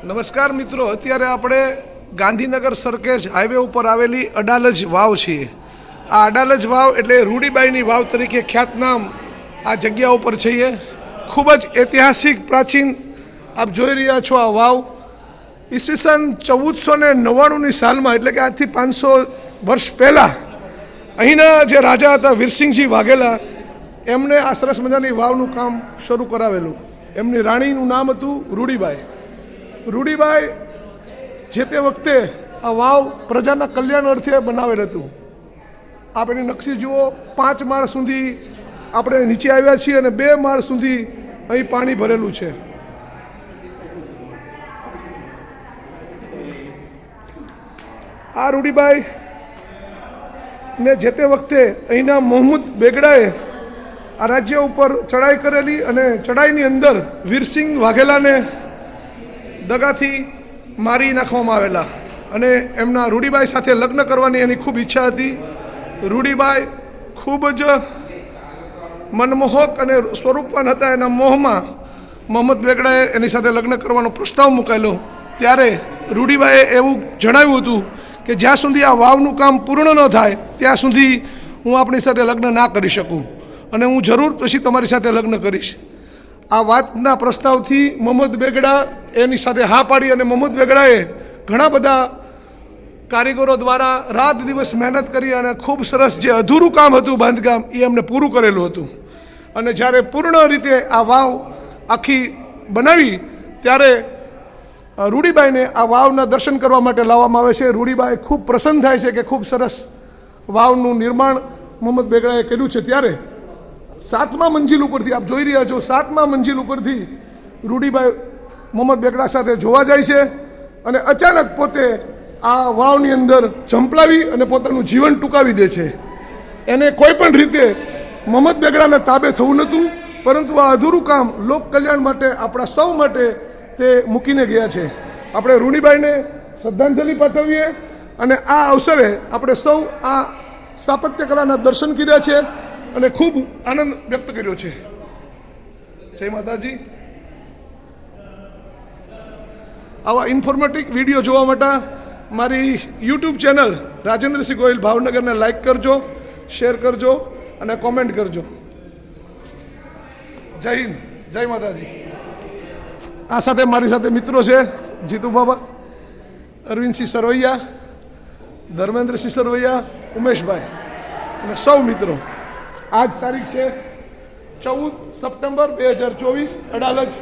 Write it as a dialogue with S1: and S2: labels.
S1: નમસ્કાર મિત્રો, અત્યારે આપણે ગાંધીનગર સરખેજ હાઈવે ઉપર આવેલી અડાલજ વાવ છીએ. આ અડાલજ વાવ એટલે રૂડીબાઈની વાવ તરીકે ખ્યાતનામ આ જગ્યા ઉપર છીએ. ખૂબ જ ઐતિહાસિક પ્રાચીન આપ જોઈ રહ્યા છો આ વાવ ઈસવીસન 1499ની સાલમાં એટલે કે આજથી 500 વર્ષ પહેલાં અહીંના જે રાજા હતા વીરસિંહજી વાઘેલા એમને આ સરસ મજાની વાવનું કામ શરૂ કરાવેલું. એમની રાણીનું નામ હતું રૂડીબાઈ. રૂડીબાઈ જે તે વખતે આ વાવ પ્રજાના કલ્યાણ અર્થે બનાવેલ હતું. આપ એની નકશી જુઓ, 5 માળ સુધી આપણે નીચે આવ્યા છીએ અને 2 માળ સુધી અહીં પાણી ભરેલું છે. આ રૂડીબાઈ ને જે તે વખતે અહીંના મોહમ્મદ બેગડાએ આ રાજ્ય ઉપર ચડાઈ કરેલી અને ચડાઈની અંદર વીરસિંહ વાઘેલાને દગાથી મારી નાખવામાં આવેલા અને એમના રૂડીબાઈ સાથે લગ્ન કરવાની એની ખૂબ ઈચ્છા હતી. રૂડીબાઈ ખૂબ જ મનમોહક અને સ્વરૂપવાન હતા. એના મોહમાં મોહમ્મદ બેગડાએ એની સાથે લગ્ન કરવાનો પ્રસ્તાવ મૂકેલો. ત્યારે રૂડીબાઈએ એવું જણાવ્યું હતું કે જ્યાં સુધી આ વાવનું કામ પૂર્ણ ન થાય ત્યાં સુધી હું આપણી સાથે લગ્ન ના કરી શકું અને હું જરૂર પછી તમારી સાથે લગ્ન કરીશ. આ વાતના પ્રસ્તાવથી મોહમ્મદ બેગડા એની સાથે હા પાડી અને મોહમ્મદ બેગડાએ ઘણા બધા કારીગરો દ્વારા રાત દિવસ મહેનત કરી અને ખૂબ સરસ જે અધૂરું કામ હતું બાંધકામ એ એમને પૂરું કરેલું હતું. અને જ્યારે પૂર્ણ રીતે આ વાવ આખી બનાવી ત્યારે રૂડીબાઈને આ વાવના દર્શન કરવા માટે લાવવામાં આવે છે. રૂડીબાઈ ખૂબ પ્રસન્ન થાય છે કે ખૂબ સરસ વાવનું નિર્માણ મોહમ્મદ બેગડાએ કર્યું છે. ત્યારે 7મા મંજિલ ઉપરથી આપ જોઈ રહ્યા છો, 7મા મંજિલ ઉપરથી રૂડીબાઈ મોહમ્મદ બેગડા સાથે જોવા જાય છે અને અચાનક પોતે આ વાવની અંદર ઝંપલાવી અને પોતાનું જીવન ટૂંકાવી દે છે. એને કોઈ પણ રીતે મોહમ્મદ બેગડાના તાબે થવું નહોતું, પરંતુ આ અધૂરું કામ લોક કલ્યાણ માટે આપણા સૌ માટે તે મૂકીને ગયા છે. આપણે રૂડીબાઈને શ્રદ્ધાંજલિ પાઠવીએ અને આ અવસરે આપણે સૌ આ સ્થાપત્ય કલાના દર્શન કર્યા છે અને ખૂબ આનંદ વ્યક્ત કર્યો છે. જય માતાજી. આવા ઇન્ફોર્મેટિવ વિડીયો જોવા માટે મારી યુટ્યુબ ચેનલ રાજેન્દ્રસિંહ ગોહિલ ભાવનગરને લાઈક કરજો, શેર કરજો અને કોમેન્ટ કરજો. જય હિન્દ, જય માતાજી. આ સાથે મારી સાથે મિત્રો છે જીતુ બાબા, અરવિંદસિંહ સરવૈયા, ધર્મેન્દ્રસિંહ સરવૈયા, ઉમેશભાઈ અને સૌ મિત્રો. આજ તારીખ છે 14 સપ્ટેમ્બર 2024, અડાલજ.